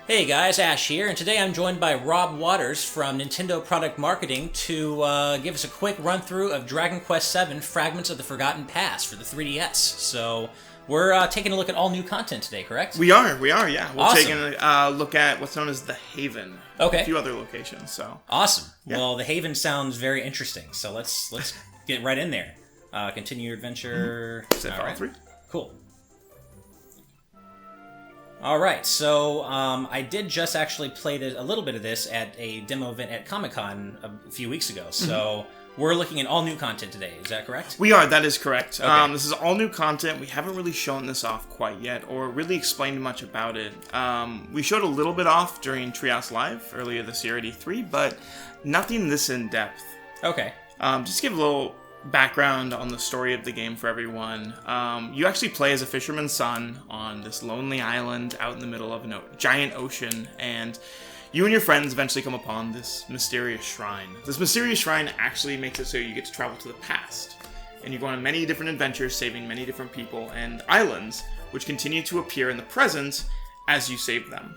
Hey guys, Ash here, and today I'm joined by Rob Waters from Nintendo Product Marketing to give us a quick run-through of Dragon Quest VII Fragments of the Forgotten Past for the 3DS. So, we're taking a look at all new content today, correct? We are, yeah. We're Awesome. taking a look at what's known as the Haven. Okay. A few other locations, so. Awesome. Yeah. Well, the Haven sounds very interesting, so let's get right in there. Continue your adventure. Set All file right. 3. Cool. Alright, so I did just actually play a little bit of this at a demo event at Comic-Con a few weeks ago, so we're looking at all new content today, is that correct? We are, that is correct. Okay. This is all new content. We haven't really shown this off quite yet, or really explained much about it. We showed a little bit off during Treehouse Live earlier this year at E3, but nothing this in-depth. Okay. Just to give a little background on the story of the game for everyone. You actually play as a fisherman's son on this lonely island out in the middle of a giant ocean, and you and your friends eventually come upon this mysterious shrine. This mysterious shrine actually makes it so you get to travel to the past, and you go on many different adventures, saving many different people and islands, which continue to appear in the present as you save them.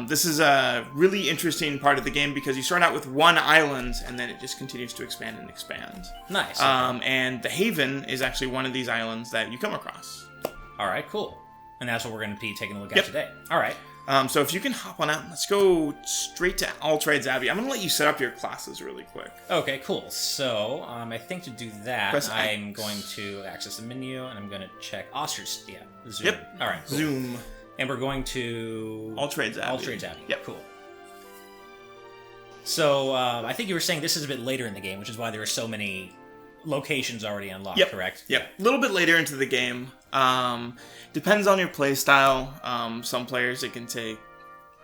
This is a really interesting part of the game because you start out with one island and then it just continues to expand and expand. Nice. And the Haven is actually one of these islands that you come across. Alright, cool. And that's what we're going to be taking a look at today. Alright. So if you can hop on out, let's go straight to All Trades Abbey. I'm going to let you set up your classes really quick. Okay, cool. So, I think to do that, Press I'm X. going to access the menu and I'm going to check Ostrich. Yeah, Zoom. Yep. Alright, cool. Zoom. And we're going to... All Trades Abbey. All Trades Abbey. Yep. Cool. So, I think you were saying this is a bit later in the game, which is why there are so many locations already unlocked, Yep. correct? Yep. A little bit later into the game. Depends on your play style. Some players it can take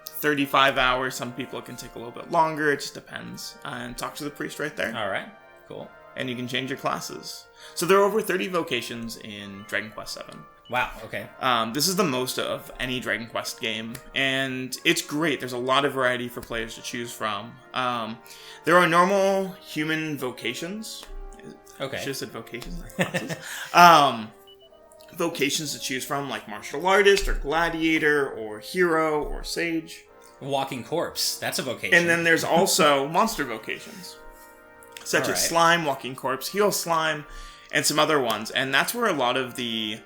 35 hours. Some people it can take a little bit longer. It just depends. And talk to the priest right there. Alright, cool. And you can change your classes. So there are over 30 vocations in Dragon Quest VII. Wow, okay. This is the most of any Dragon Quest game, and it's great. There's a lot of variety for players to choose from. There are normal human vocations. Okay. I should have said vocations, like classes. Vocations to choose from, like martial artist, or gladiator, or hero, or sage. Walking corpse. That's a vocation. And then there's also monster vocations, such Alright. as slime, walking corpse, heal slime, and some other ones. And that's where a lot of the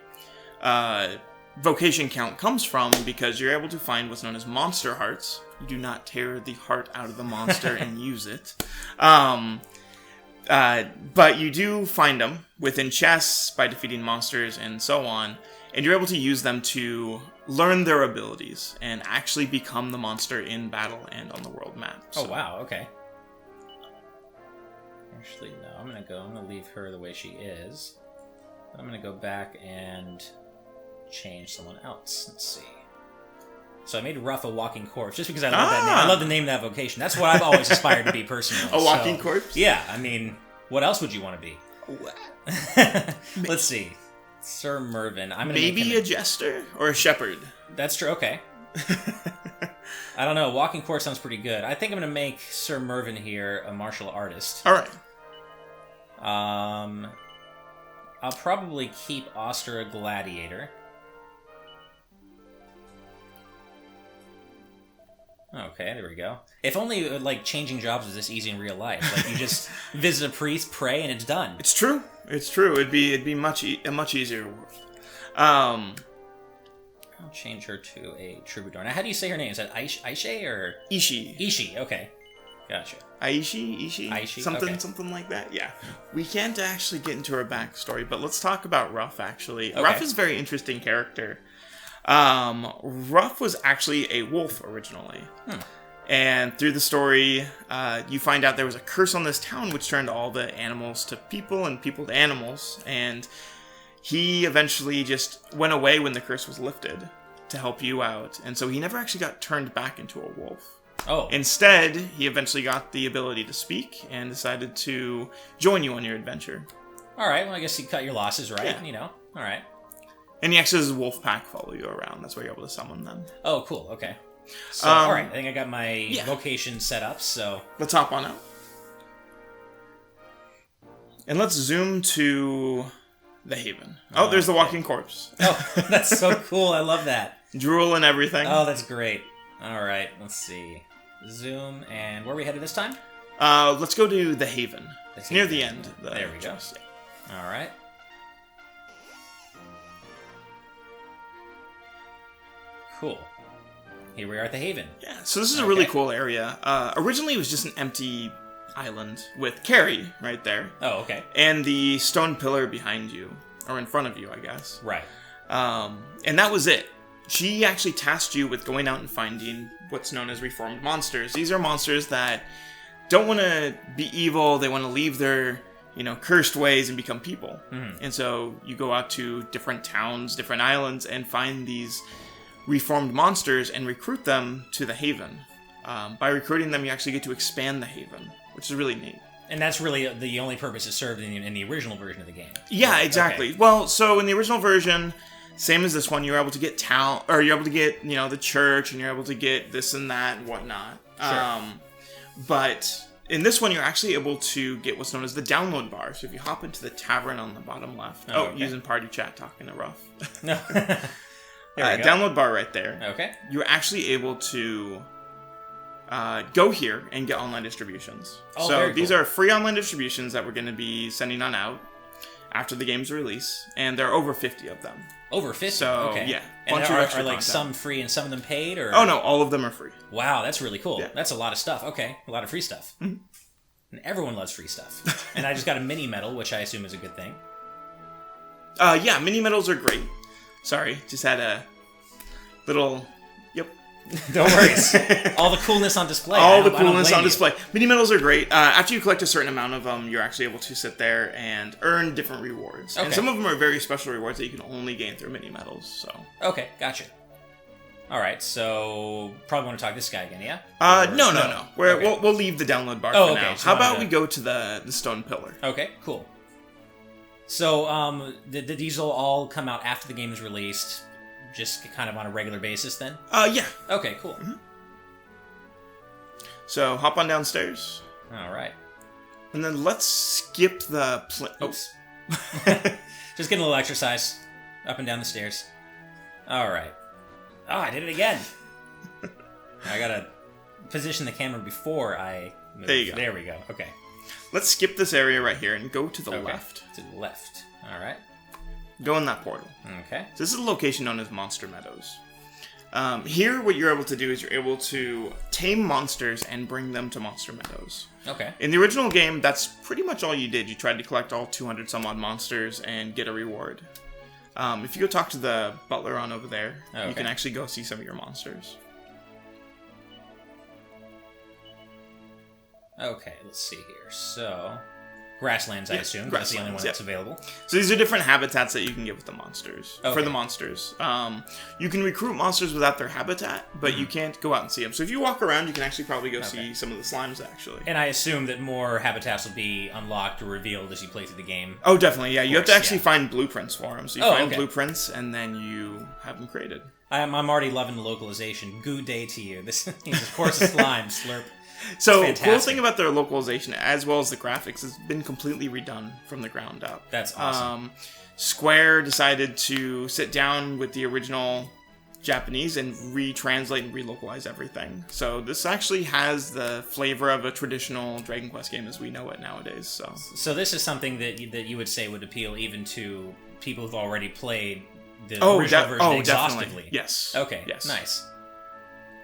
vocation count comes from, because you're able to find what's known as monster hearts. You do not tear the heart out of the monster and use it. But you do find them within chests by defeating monsters and so on, and you're able to use them to learn their abilities and actually become the monster in battle and on the world map. Oh, wow, okay. Actually, no, I'm gonna leave her the way she is. But I'm gonna go back and change someone else. Let's see. So I made Ruff a walking corpse just because I love that name. I love the name of that vocation. That's what I've always aspired to be personally. A walking corpse? Yeah, I mean, what else would you want to be? Let's see. Sir Mervyn. I'm gonna Maybe make a him jester or a shepherd. That's true. Okay. I don't know. Walking corpse sounds pretty good. I think I'm gonna make Sir Mervyn here a martial artist. All right. I'll probably keep Oster a gladiator. Okay, there we go. If only, like, changing jobs was this easy in real life. Like, you just visit a priest, pray, and it's done. It's true. It's true. It'd be a much easier world. I'll change her to a troubadour. Now, how do you say her name? Is that Aishe or... Ishi. Ishi, okay. Gotcha. Aishi? Okay. Something like that, yeah. We can't actually get into her backstory, but let's talk about Ruff, actually. Okay. Ruff is a very interesting character. Ruff was actually a wolf originally. And through the story, you find out there was a curse on this town which turned all the animals to people and people to animals. And he eventually just went away when the curse was lifted to help you out. And so he never actually got turned back into a wolf. Oh. Instead, he eventually got the ability to speak and decided to join you on your adventure. Alright, well, I guess you cut your losses, right? Yeah. You know, alright. And he actually has his wolf pack follow you around. That's where you're able to summon them. Oh, cool, okay. So, alright, I think I got my yeah. vocation set up, so... Let's hop on out. And let's zoom to the Haven. Oh, there's the walking corpse. Oh, that's so cool, I love that. drool and everything. Oh, that's great. All right, let's see. Zoom, and where are we headed this time? Let's go to the Haven. It's near the end. There we go. Yeah. All right. Cool. Here we are at the Haven. Yeah, so this is a really cool area. Originally, it was just an empty island with Carrie right there. Oh, okay. And the stone pillar behind you, or in front of you, I guess. Right. And that was it. She actually tasked you with going out and finding what's known as reformed monsters. These are monsters that don't want to be evil. They want to leave their, cursed ways and become people. Mm-hmm. And so you go out to different towns, different islands, and find these reformed monsters and recruit them to the Haven. By recruiting them, you actually get to expand the Haven, which is really neat. And that's really the only purpose it served in the original version of the game. Yeah, exactly. Okay. Well, so in the original version, same as this one, you're able to get you're able to get, the church, and you're able to get this and that and whatnot. Sure. But in this one, you're actually able to get what's known as the download bar. So if you hop into the tavern on the bottom left, using party chat, talking to Ruff. No. Download bar right there. Okay. You're actually able to go here and get online distributions. Oh, so these are free online distributions that we're going to be sending on out after the game's release, and there are over 50 of them. Over 50? So, okay. Yeah. And are like some free and some of them paid? Or? Oh, no, all of them are free. Wow, that's really cool. Yeah. That's a lot of stuff. Okay, a lot of free stuff. Mm-hmm. And everyone loves free stuff. And I just got a mini medal, which I assume is a good thing. Yeah, mini medals are great. Sorry, just had a little... Yep. Don't worry. All the coolness on display. All the coolness on display. Mini medals are great. After you collect a certain amount of them, you're actually able to sit there and earn different rewards. Okay. And some of them are very special rewards that you can only gain through mini medals. So. Okay, gotcha. All right, so probably want to talk to this guy again, yeah? No. We'll leave the download bar for now. So how about we go to the stone pillar? Okay, cool. So, did these will all come out after the game is released? Just kind of on a regular basis, then? Yeah. Okay, cool. Mm-hmm. So, hop on downstairs. All right. And then let's skip the... Oops. Just getting a little exercise. Up and down the stairs. All right. Oh, I did it again. I gotta position the camera before I move. There you go. There we go. Okay. Let's skip this area right here and go to the left. To the left. All right. Go in that portal. Okay. So this is a location known as Monster Meadows. Here, what you're able to do is you're able to tame monsters and bring them to Monster Meadows. Okay. In the original game, that's pretty much all you did. You tried to collect all 200 some odd monsters and get a reward. If you go talk to the butler on over there, you can actually go see some of your monsters. Okay, let's see here. So, grasslands, I assume. That's the only one that's available. So these are different habitats that you can get with the monsters. Okay. For the monsters. You can recruit monsters without their habitat, but you can't go out and see them. So if you walk around, you can actually probably go see some of the slimes, actually. And I assume that more habitats will be unlocked or revealed as you play through the game. Oh, definitely, yeah. You have to actually find blueprints for them. So you find blueprints, and then you have them created. I'm already loving the localization. Good day to you. This, of course, is slime, slurp. So, cool thing about their localization, as well as the graphics, has been completely redone from the ground up. That's awesome. Square decided to sit down with the original Japanese and retranslate and relocalize everything. So this actually has the flavor of a traditional Dragon Quest game as we know it nowadays. So this is something that you would say would appeal even to people who've already played the original version exhaustively. Definitely. Yes. Okay. Yes. Nice.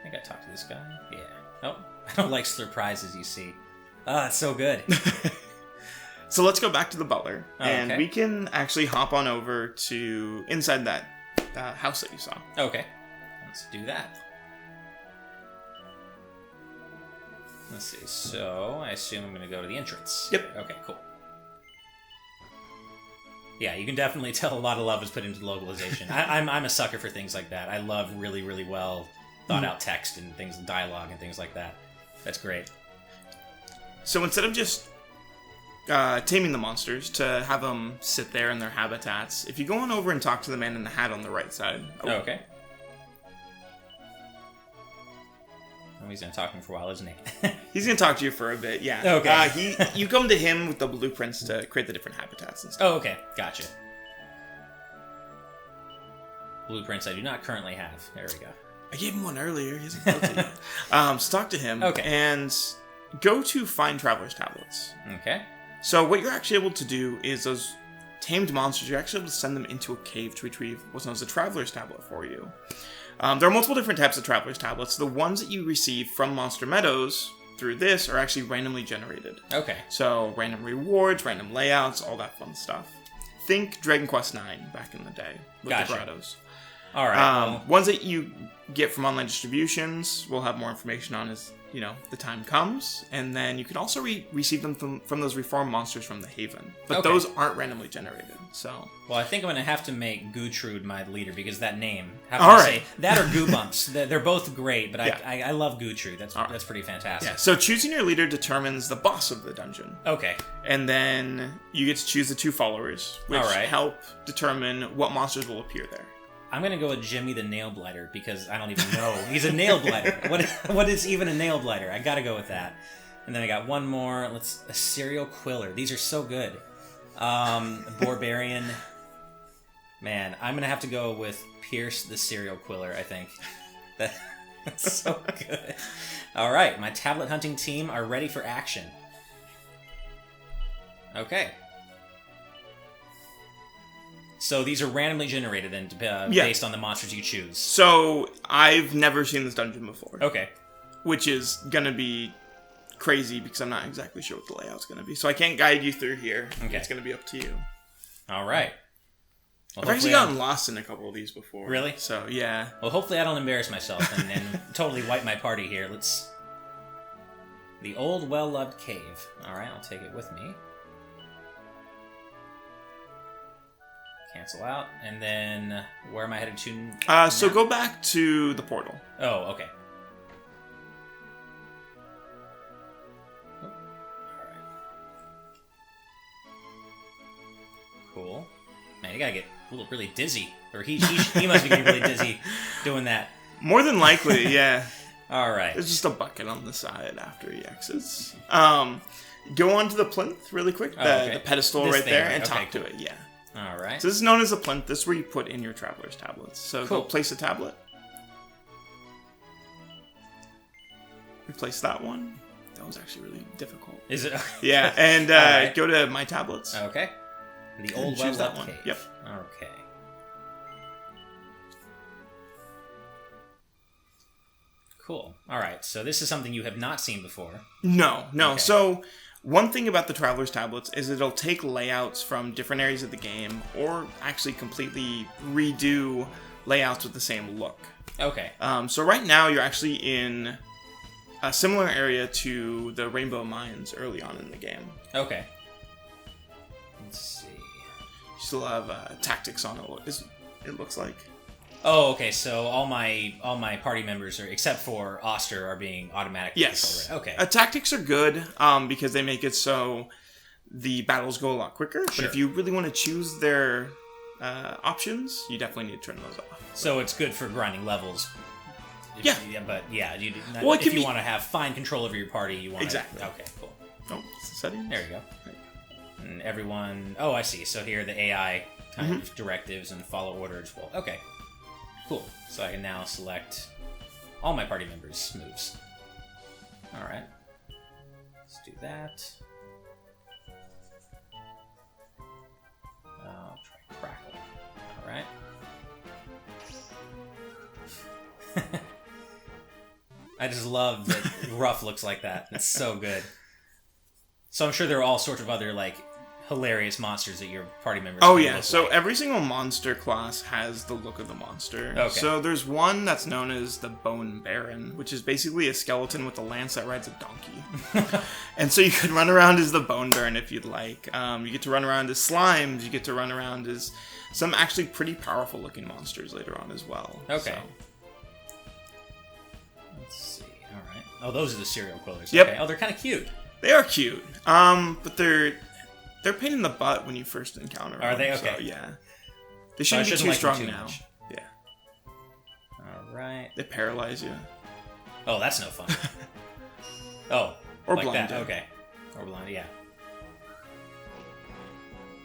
I think I talked to this guy. Yeah. Oh. I don't like surprises, you see. Oh, that's so good. So let's go back to the butler. And we can actually hop on over to inside that house that you saw. Okay. Let's do that. Let's see. So, I assume I'm going to go to the entrance. Yep. Okay, cool. Yeah, you can definitely tell a lot of love is put into the localization. I'm a sucker for things like that. I love really, really well thought out text and things, dialogue and things like that. That's great. So instead of just taming the monsters to have them sit there in their habitats, if you go on over and talk to the man in the hat on the right side. Okay. Oh, he's going to talk to me for a while, isn't he? He's going to talk to you for a bit, yeah. Okay. You come to him with the blueprints to create the different habitats and stuff. Oh, okay. Gotcha. blueprints I do not currently have. There we go. I gave him one earlier. He hasn't built it yet. So talk to him. Okay. And go to find Traveler's Tablets. Okay. So what you're actually able to do is those tamed monsters, you're actually able to send them into a cave to retrieve what's known as a Traveler's Tablet for you. There are multiple different types of Traveler's Tablets. The ones that you receive from Monster Meadows through this are actually randomly generated. Okay. So random rewards, random layouts, all that fun stuff. Think Dragon Quest IX back in the day with Gotcha. the grottos. All right. Ones that you get from online distributions, we'll have more information on as the time comes, and then you can also receive them from those reformed monsters from the Haven. But those aren't randomly generated. So, well, I think I'm gonna have to make Gootrude my leader because that name. All right. Say that or Goobumps. They're both great, but Yeah. I love Gootrude. That's pretty fantastic. yeah. So choosing your leader determines the boss of the dungeon. Okay. And then you get to choose the 2 followers, which All right. help determine what monsters will appear there. I'm gonna go with Jimmy the Nail Blighter because I don't even know. He's a nail blighter. What is even a nail blighter? I gotta go with that. And then I got one more. A Serial Quiller. These are so good. Barbarian. Man, I'm gonna have to go with Pierce the Serial Quiller, I think. That's so good. Alright, my tablet hunting team are ready for action. Okay. So these are randomly generated and based on the monsters you choose. So I've never seen this dungeon before. Okay. Which is going to be crazy because I'm not exactly sure what the layout's going to be. So I can't guide you through here. Okay. It's going to be up to you. All right. Well, I've actually gotten lost in a couple of these before. Really? So, yeah. Well, hopefully I don't embarrass myself and totally wipe my party here. The Old Well-Loved Cave. All right, I'll take it with me. Cancel out, and then where am I headed to? So go back to the portal. Oh, okay. Alright. Cool. Man, you gotta get really dizzy. Or he must be getting really dizzy doing that. More than likely, yeah. Alright. There's just a bucket on the side after he exits. Go on to the plinth really quick, the pedestal This right thing, there, right? and Okay, talk cool. to it, yeah. Alright. So this is known as a plinth. This is where you put in your traveler's tablets. So Cool. Go place a tablet. Replace that one. That was actually really difficult. Is it? Yeah, and Alright. go to my tablets. Okay. The Old choose that Well-Loved one. Cave. Yep. Okay. Cool. Alright, so this is something you have not seen before. No. Okay. So one thing about the Traveler's Tablets is it'll take layouts from different areas of the game or actually completely redo layouts with the same look. Okay. So right now you're actually in a similar area to the Rainbow Mines early on in the game. Okay. Let's see. You still have tactics on it, it looks like. Oh, okay. So all my party members are, except for Oster, are being automatically Yes. controlled. Okay. Tactics are good because they make it so the battles go a lot quicker. Sure. But if you really want to choose their options, you definitely need to turn those off. So it's good for grinding levels. Yeah. But yeah, Well, it if can you be- want to have fine control over your party, you want Exactly. Okay, cool. Oh, it's the settings. There you go. And everyone... Oh, I see. So here the AI kind of directives and follow orders. Well, okay. Cool. So I can now select all my party members' moves. Alright. Let's do that. I'll try Crackle. Alright. I just love that Ruff looks like that. It's so good. So I'm sure there are all sorts of other, like, hilarious monsters that your party members Oh can yeah, look so like. every single monster class has the look of the monster. Okay. So there's one that's known as the Bone Baron, which is basically a skeleton with a lance that rides a donkey. And so you could run around as the Bone Baron if you'd like. You get to run around as slimes, you get to run around as some actually pretty powerful looking monsters later on as well. Okay. So. Let's see. Alright. Oh, those are the serial killers. Yep. Okay. Oh, they're kind of cute. They are cute. But they're a pain in the butt when you first encounter them. Are they? Okay. So, yeah. They shouldn't be too like them strong too now. much. Yeah. Alright. They paralyze you. Oh, that's no fun. Oh. Or like blind that. you. Okay. Or blind, yeah.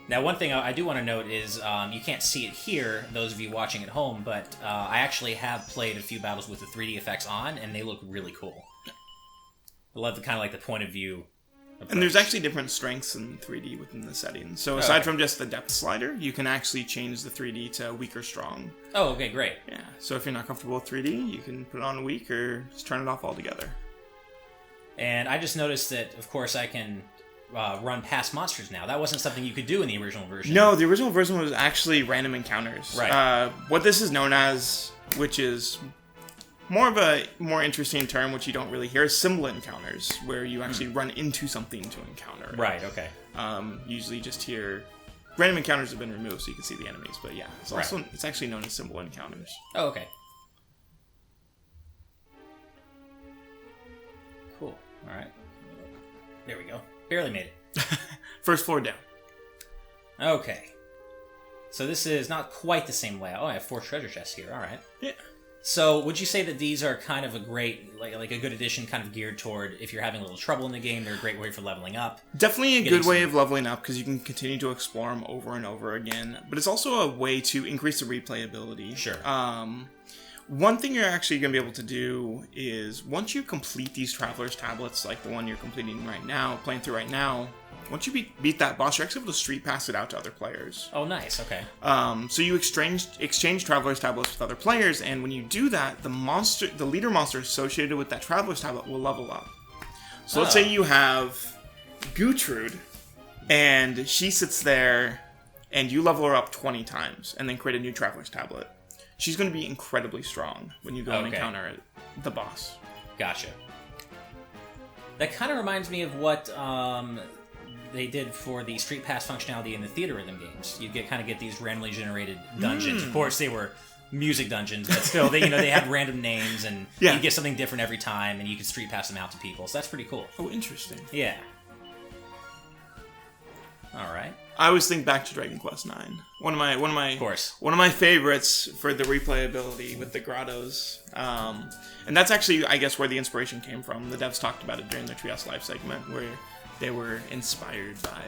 Now, one thing I do want to note is you can't see it here, those of you watching at home, but I actually have played a few battles with the 3D effects on, and they look really cool. I love the kind of like the point of view approach. And there's actually different strengths in 3D within the settings. So aside from just the depth slider, you can actually change the 3D to weak or strong. Oh, okay, great. Yeah, so if you're not comfortable with 3D, you can put it on weak or just turn it off altogether. And I just noticed that, of course, I can run past monsters now. That wasn't something you could do in the original version. No, the original version was actually random encounters. Right. What this is known as, which is more of a more interesting term, which you don't really hear, is symbol encounters, where you actually run into something to encounter it. Right, okay. Usually just here, random encounters have been removed so you can see the enemies, but yeah, it's actually known as symbol encounters. Oh, okay. Cool. Alright. There we go. Barely made it. First floor down. Okay. So this is not quite the same layout. Oh, I have 4 treasure chests here. Alright. Yeah. So would you say that these are kind of a great, like a good addition, kind of geared toward if you're having a little trouble in the game, they're a great way for leveling up? Definitely a good way of leveling up because you can continue to explore them over and over again. But it's also a way to increase the replayability. Sure. One thing you're actually going to be able to do is once you complete these Traveler's Tablets, like the one you're playing through right now, once you beat that boss, you're actually able to StreetPass it out to other players. Oh, nice. Okay. So you exchange Traveler's Tablets with other players, and when you do that, the leader monster associated with that Traveler's Tablet will level up. So let's say you have Gertrude, and she sits there, and you level her up 20 times, and then create a new Traveler's Tablet. She's going to be incredibly strong when you go and encounter the boss. Gotcha. That kind of reminds me of what they did for the StreetPass functionality in the Theater Rhythm games. You get these randomly generated dungeons. Of course, they were music dungeons, but still, they had random names, and you get something different every time, and you could StreetPass them out to people. So that's pretty cool. Oh, interesting. Yeah. All right. I always think back to Dragon Quest IX. One of my favorites for the replayability with the grottos. And that's actually, I guess, where the inspiration came from. The devs talked about it during the Treehouse Live segment, where they were inspired by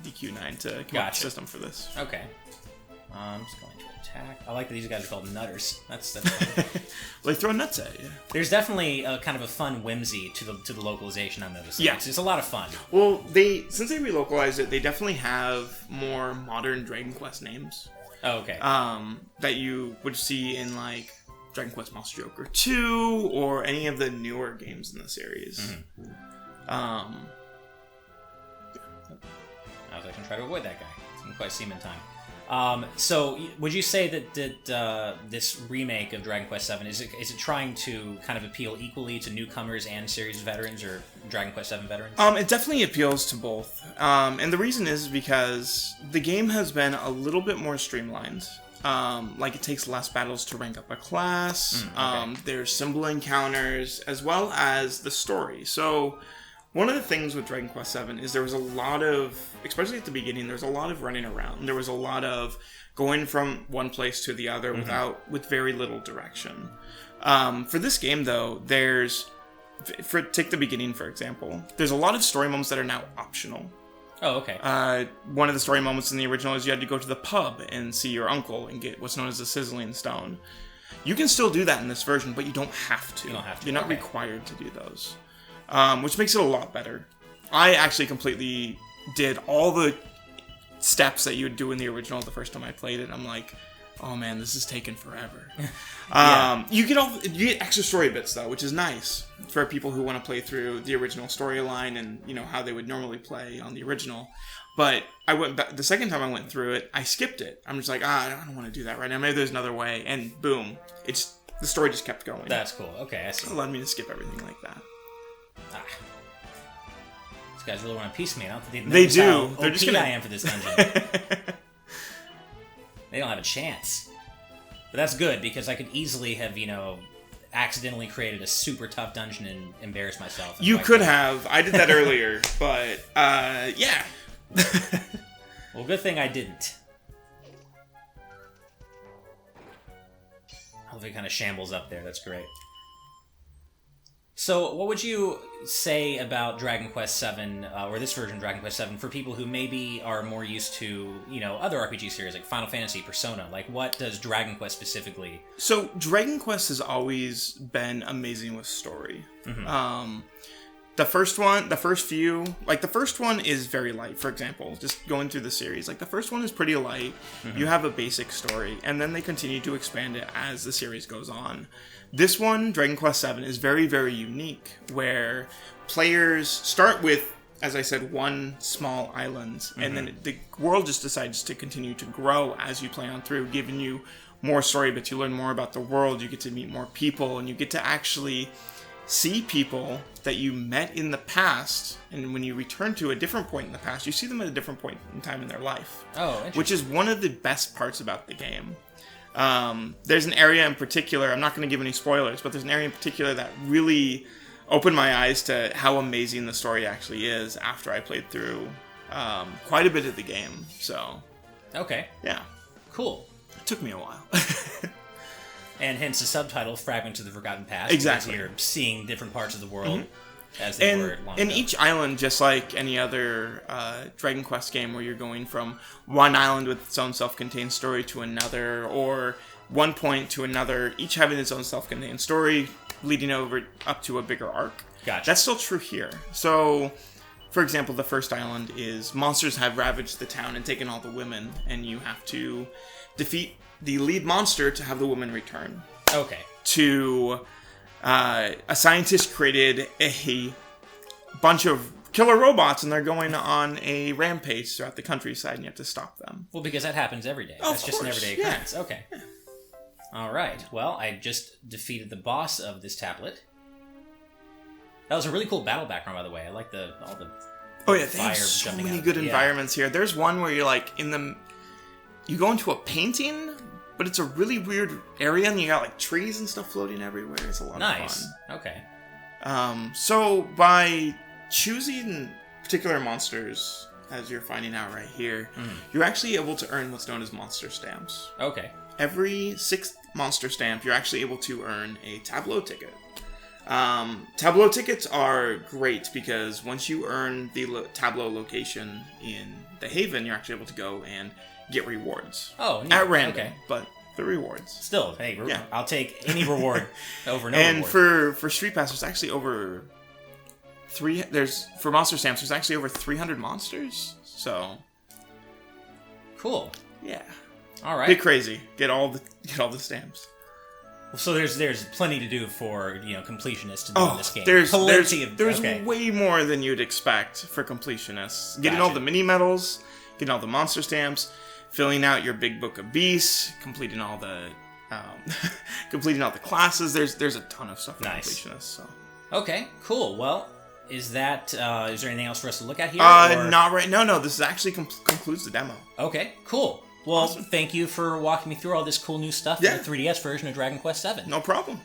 DQ9 to come up with a system for this. Okay. I'm just going to attack. I like that these guys are called nutters. That's fun. Well, they throw nuts at you. There's definitely a kind of a fun whimsy to the localization on those. Yeah. It's a lot of fun. Well, since they relocalized it, they definitely have more modern Dragon Quest names. Oh, okay. That you would see in like Dragon Quest Monster Joker 2 or any of the newer games in the series. Mm-hmm. I was going to try to avoid that guy. Didn't quite see him in time. So, would you say that this remake of Dragon Quest VII, is it trying to kind of appeal equally to newcomers and series veterans, or Dragon Quest VII veterans? It definitely appeals to both. And the reason is because the game has been a little bit more streamlined. Like, it takes less battles to rank up a class. There's symbol encounters, as well as the story. So, one of the things with Dragon Quest VII is there was a lot of, especially at the beginning, there was a lot of running around. There was a lot of going from one place to the other with very little direction. For this game, though, take the beginning, for example. There's a lot of story moments that are now optional. Oh, okay. One of the story moments in the original is you had to go to the pub and see your uncle and get what's known as the Sizzling Stone. You can still do that in this version, but you don't have to. You're not required to do those. Which makes it a lot better. I actually completely did all the steps that you would do in the original the first time I played it. I'm like, oh man, this is taking forever. You get extra story bits though, which is nice for people who want to play through the original storyline and how they would normally play on the original. But I went back the second time I went through it, I skipped it. I'm just like, I don't want to do that right now. Maybe there's another way, and boom, the story just kept going. That's cool. Okay, I see. It allowed me to skip everything like that. These guys really want to piece me. I don't think they do. How They're just gonna... I am for this dungeon. They don't have a chance. But that's good, because I could easily have, accidentally created a super tough dungeon and embarrassed myself. You could have. I did that earlier, but, yeah. Well, good thing I didn't. I love it kind of shambles up there. That's great. So, what would you say about Dragon Quest VII, or this version of Dragon Quest VII, for people who maybe are more used to, other RPG series like Final Fantasy, Persona? Like, what does Dragon Quest specifically? So, Dragon Quest has always been amazing with story. Mm-hmm. The first one is very light, for example, just going through the series. Like, the first one is pretty light. Mm-hmm. You have a basic story, and then they continue to expand it as the series goes on. This one, Dragon Quest VII, is very, very unique, where players start with, as I said, one small island, mm-hmm. and then the world just decides to continue to grow as you play on through, giving you more story, but you learn more about the world, you get to meet more people, and you get to actually see people that you met in the past, and when you return to a different point in the past, you see them at a different point in time in their life. Oh, interesting. Which is one of the best parts about the game. There's an area in particular, I'm not going to give any spoilers, but there's an area in particular that really opened my eyes to how amazing the story actually is after I played through quite a bit of the game. So, okay. Yeah. Cool. It took me a while. And hence the subtitle, Fragments of the Forgotten Past. Exactly. You're seeing different parts of the world as they were long and ago. Each island, just like any other Dragon Quest game where you're going from one island with its own self-contained story to another, or one point to another, each having its own self-contained story leading up to a bigger arc. Gotcha. That's still true here. So, for example, the first island is monsters have ravaged the town and taken all the women, and you have to defeat the lead monster to have the woman return. Okay. A scientist created a bunch of killer robots, and they're going on a rampage throughout the countryside, and you have to stop them. Well, because that happens every day. Oh, That's just an course. everyday occurrence. Yeah. Okay. Yeah. All right. Well, I just defeated the boss of this tablet. That was a really cool battle background, by the way. I like all the Oh yeah, fire they have so jumping many out. good environments here. There's one where you're like you go into a painting, but it's a really weird area, and you got like trees and stuff floating everywhere. It's a lot of fun. Okay. So by choosing particular monsters, as you're finding out right here, you're actually able to earn what's known as monster stamps. Okay. Every 6th monster stamp, you're actually able to earn a tableau ticket. Tableau tickets are great because once you earn the tableau location in the Haven, you're actually able to go and get rewards. Oh, neat. At random, okay. but the rewards. Still, hey, yeah. I'll take any reward over no and reward. for StreetPass, there's actually over for monster stamps, there's actually over 300 monsters. So cool. Yeah. All right. Get crazy. Get all the stamps. So there's plenty to do for completionists to do in this game. There's okay. way more than you'd expect for completionists. Getting all the mini medals, getting all the monster stamps, filling out your big book of beasts, completing all the classes. There's a ton of stuff for completionists. So. Okay, cool. Well, is there anything else for us to look at here? Not right. No. This is actually concludes the demo. Okay, cool. Well, Thank you for walking me through all this cool new stuff in the 3DS version of Dragon Quest VII. No problem.